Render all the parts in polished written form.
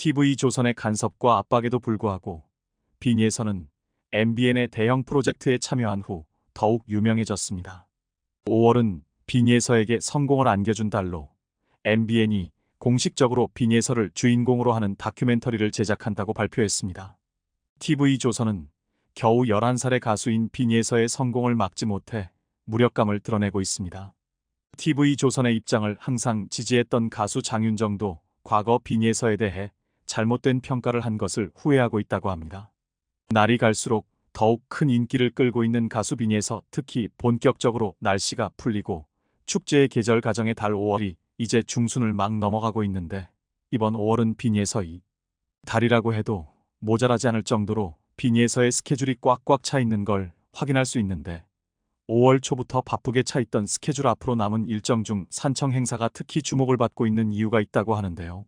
TV조선의 간섭과 압박에도 불구하고 빈예서는 MBN의 대형 프로젝트에 참여한 후 더욱 유명해졌습니다. 5월은 빈예서에게 성공을 안겨준 달로 MBN이 공식적으로 빈예서를 주인공으로 하는 다큐멘터리를 제작한다고 발표했습니다. TV조선은 겨우 11살의 가수인 빈예서의 성공을 막지 못해 무력감을 드러내고 있습니다. TV조선의 입장을 항상 지지했던 가수 장윤정도 과거 빈예서에 대해 잘못된 평가를 한 것을 후회하고 있다고 합니다. 날이 갈수록 더욱 큰 인기를 끌고 있는 가수 빈예서, 특히 본격적으로 날씨가 풀리고 축제의 계절 가정의 달 5월이 이제 중순을 막 넘어가고 있는데, 이번 5월은 빈예서의 달이라고 해도 모자라지 않을 정도로 빈예서의 스케줄이 꽉꽉 차 있는 걸 확인할 수 있는데, 5월 초부터 바쁘게 차 있던 스케줄 앞으로 남은 일정 중 산청 행사가 특히 주목을 받고 있는 이유가 있다고 하는데요.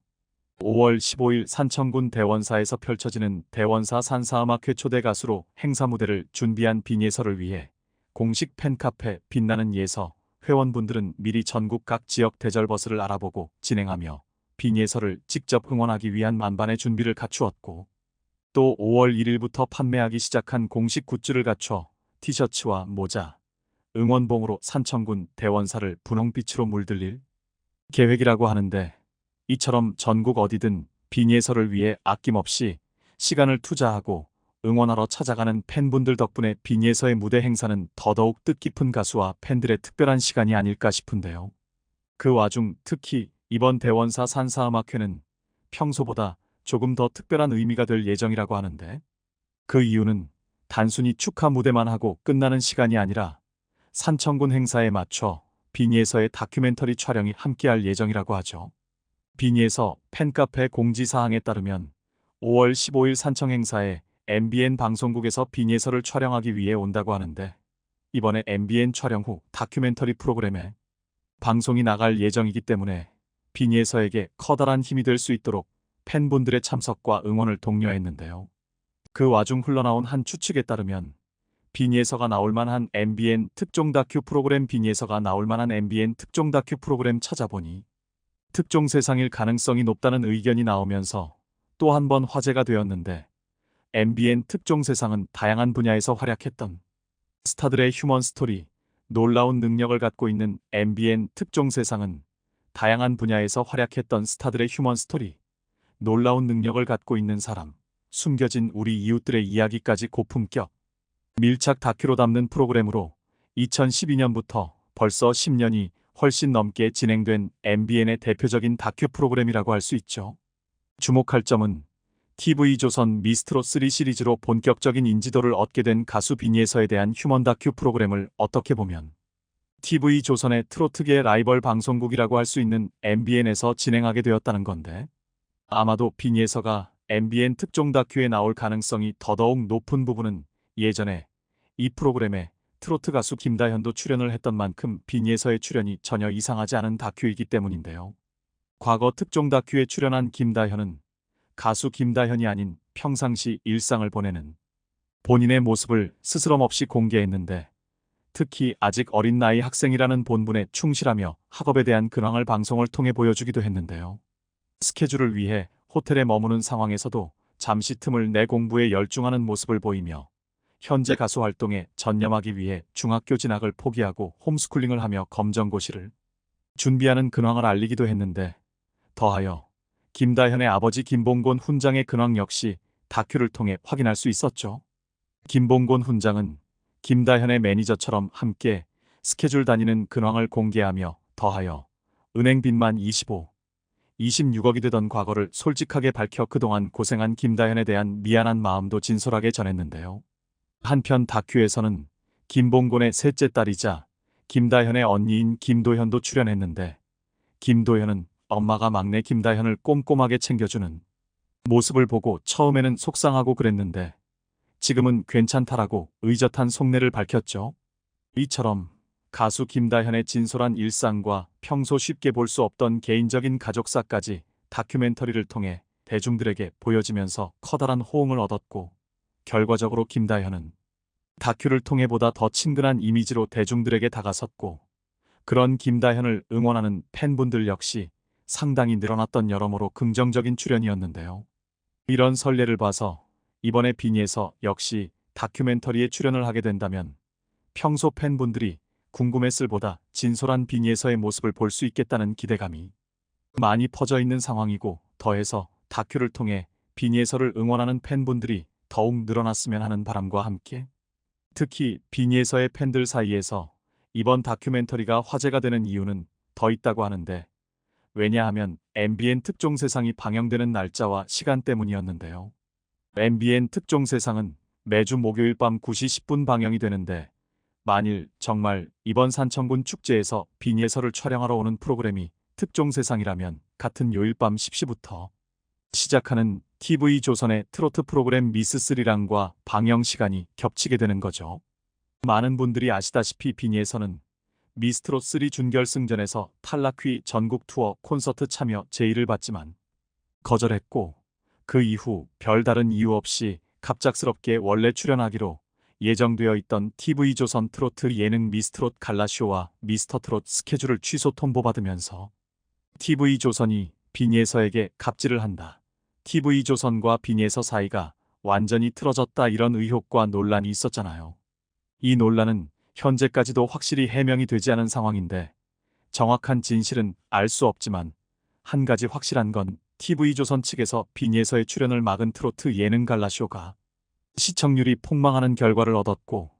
5월 15일 산청군 대원사에서 펼쳐지는 대원사 산사음악회 초대 가수로 행사 무대를 준비한 빈예서를 위해 공식 팬카페 빛나는 예서 회원분들은 미리 전국 각 지역 대절버스를 알아보고 진행하며 빈예서를 직접 응원하기 위한 만반의 준비를 갖추었고, 또 5월 1일부터 판매하기 시작한 공식 굿즈를 갖춰 티셔츠와 모자, 응원봉으로 산청군 대원사를 분홍빛으로 물들일 계획이라고 하는데, 이처럼 전국 어디든 빈예서를 위해 아낌없이 시간을 투자하고 응원하러 찾아가는 팬분들 덕분에 빈예서의 무대 행사는 더더욱 뜻깊은 가수와 팬들의 특별한 시간이 아닐까 싶은데요. 그 와중 특히 이번 대원사 산사음악회는 평소보다 조금 더 특별한 의미가 될 예정이라고 하는데, 그 이유는 단순히 축하 무대만 하고 끝나는 시간이 아니라 산청군 행사에 맞춰 빈예서의 다큐멘터리 촬영이 함께할 예정이라고 하죠. 빈예서 팬카페 공지사항에 따르면 5월 15일 산청 행사에 MBN 방송국에서 빈예서를 촬영하기 위해 온다고 하는데, 이번에 MBN 촬영 후 다큐멘터리 프로그램에 방송이 나갈 예정이기 때문에 빈예서에게 커다란 힘이 될 수 있도록 팬분들의 참석과 응원을 독려했는데요. 그 와중 흘러나온 한 추측에 따르면 빈예서가 나올 만한 MBN 특종 다큐 프로그램 빈예서가 나올 만한 MBN 특종 다큐 프로그램 찾아보니 특종 세상일 가능성이 높다는 의견이 나오면서 또 한 번 화제가 되었는데, MBN 특종 세상은 다양한 분야에서 활약했던 스타들의 휴먼 스토리, 놀라운 능력을 갖고 있는 MBN 특종 세상은 다양한 분야에서 활약했던 스타들의 휴먼 스토리, 놀라운 능력을 갖고 있는 사람, 숨겨진 우리 이웃들의 이야기까지 고품격 밀착 다큐로 담는 프로그램으로 2012년부터 벌써 10년이 훨씬 넘게 진행된 MBN의 대표적인 다큐 프로그램이라고 할 수 있죠. 주목할 점은 TV조선 미스트롯3 시리즈로 본격적인 인지도를 얻게 된 가수 빈예서에 대한 휴먼 다큐 프로그램을 어떻게 보면 TV조선의 트로트계의 라이벌 방송국이라고 할 수 있는 MBN에서 진행하게 되었다는 건데, 아마도 빈예서가 MBN 특종 다큐에 나올 가능성이 더더욱 높은 부분은 예전에 이 프로그램에 트로트 가수 김다현도 출연을 했던 만큼 빈예서의 출연이 전혀 이상하지 않은 다큐이기 때문인데요. 과거 특종 다큐에 출연한 김다현은 가수 김다현이 아닌 평상시 일상을 보내는 본인의 모습을 스스럼없이 공개했는데, 특히 아직 어린 나이 학생이라는 본분에 충실하며 학업에 대한 근황을 방송을 통해 보여주기도 했는데요. 스케줄을 위해 호텔에 머무는 상황에서도 잠시 틈을 내 공부에 열중하는 모습을 보이며, 현재 가수 활동에 전념하기 위해 중학교 진학을 포기하고 홈스쿨링을 하며 검정고시를 준비하는 근황을 알리기도 했는데, 더하여 김다현의 아버지 김봉곤 훈장의 근황 역시 다큐를 통해 확인할 수 있었죠. 김봉곤 훈장은 김다현의 매니저처럼 함께 스케줄 다니는 근황을 공개하며, 더하여 은행 빚만 26억이 되던 과거를 솔직하게 밝혀 그동안 고생한 김다현에 대한 미안한 마음도 진솔하게 전했는데요. 한편 다큐에서는 김봉곤의 셋째 딸이자 김다현의 언니인 김도현도 출연했는데, 김도현은 엄마가 막내 김다현을 꼼꼼하게 챙겨주는 모습을 보고 처음에는 속상하고 그랬는데 지금은 괜찮다라고 의젓한 속내를 밝혔죠. 이처럼 가수 김다현의 진솔한 일상과 평소 쉽게 볼 수 없던 개인적인 가족사까지 다큐멘터리를 통해 대중들에게 보여지면서 커다란 호응을 얻었고, 결과적으로 김다현은 다큐를 통해 보다 더 친근한 이미지로 대중들에게 다가섰고, 그런 김다현을 응원하는 팬분들 역시 상당히 늘어났던 여러모로 긍정적인 출연이었는데요. 이런 선례를 봐서 이번에 빈예서 역시 다큐멘터리에 출연을 하게 된다면 평소 팬분들이 궁금했을 보다 진솔한 빈예서의 모습을 볼 수 있겠다는 기대감이 많이 퍼져 있는 상황이고, 더해서 다큐를 통해 빈예서를 응원하는 팬분들이 더욱 늘어났으면 하는 바람과 함께 특히 빈예서의 팬들 사이에서 이번 다큐멘터리가 화제가 되는 이유는 더 있다고 하는데, 왜냐하면 MBN 특종세상이 방영되는 날짜와 시간 때문이었는데요. MBN 특종세상은 매주 목요일 밤 9시 10분 방영이 되는데, 만일 정말 이번 산청군 축제에서 빈예서를 촬영하러 오는 프로그램이 특종세상이라면 같은 요일 밤 10시부터 시작하는 TV조선의 트로트 프로그램 미스3랑과 방영 시간이 겹치게 되는 거죠. 많은 분들이 아시다시피 빈예서는 미스트롯3 준결승전에서 탈락 후 전국 투어 콘서트 참여 제의를 받지만 거절했고, 그 이후 별다른 이유 없이 갑작스럽게 원래 출연하기로 예정되어 있던 TV조선 트로트 예능 미스트롯 갈라쇼와 미스터트롯 스케줄을 취소 통보받으면서 TV조선이 빈예서에게 갑질을 한다, TV조선과 빈예서 사이가 완전히 틀어졌다, 이런 의혹과 논란이 있었잖아요. 이 논란은 현재까지도 확실히 해명이 되지 않은 상황인데, 정확한 진실은 알 수 없지만 한 가지 확실한 건 TV조선 측에서 빈예서의 출연을 막은 트로트 예능 갈라쇼가 시청률이 폭망하는 결과를 얻었고,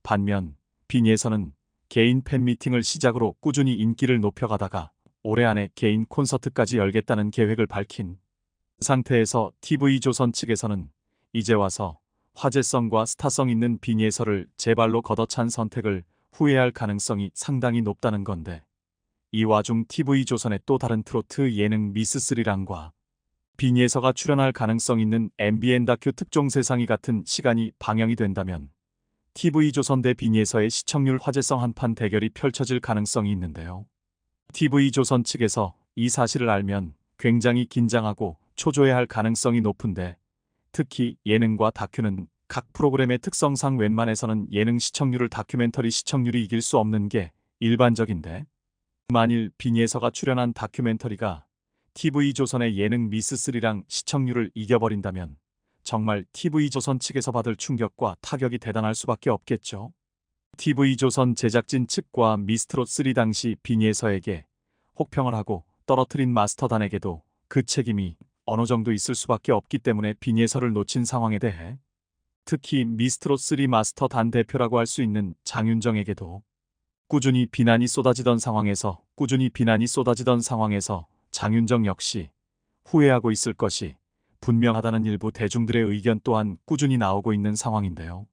반면 빈예서는 개인 팬미팅을 시작으로 꾸준히 인기를 높여가다가 올해 안에 개인 콘서트까지 열겠다는 계획을 밝힌 상태에서 TV조선 측에서는 이제 와서 화제성과 스타성 있는 빈예서를 제발로 걷어찬 선택을 후회할 가능성이 상당히 높다는 건데, 이 와중 TV조선의 또 다른 트로트 예능 미스3랑과 빈예서가 출연할 가능성 있는 MBN 다큐 특종세상이 같은 시간이 방영이 된다면 TV조선 대 빈예서의 시청률 화제성 한판 대결이 펼쳐질 가능성이 있는데요. TV조선 측에서 이 사실을 알면 굉장히 긴장하고 초조해할 가능성이 높은데, 특히 예능과 다큐는 각 프로그램의 특성상 웬만해서는 예능 시청률을 다큐멘터리 시청률이 이길 수 없는 게 일반적인데, 만일 빈예서가 출연한 다큐멘터리가 TV조선의 예능 미스3랑 시청률을 이겨버린다면 정말 TV조선 측에서 받을 충격과 타격이 대단할 수밖에 없겠죠. TV조선 제작진 측과 미스트롯3 당시 빈예서에게 혹평을 하고 떨어뜨린 마스터단에게도 그 책임이 어느 정도 있을 수밖에 없기 때문에 빈예서를 놓친 상황에 대해 특히 미스트롯3 마스터단 대표라고 할 수 있는 장윤정에게도 꾸준히 비난이 쏟아지던 상황에서 장윤정 역시 후회하고 있을 것이 분명하다는 일부 대중들의 의견 또한 꾸준히 나오고 있는 상황인데요.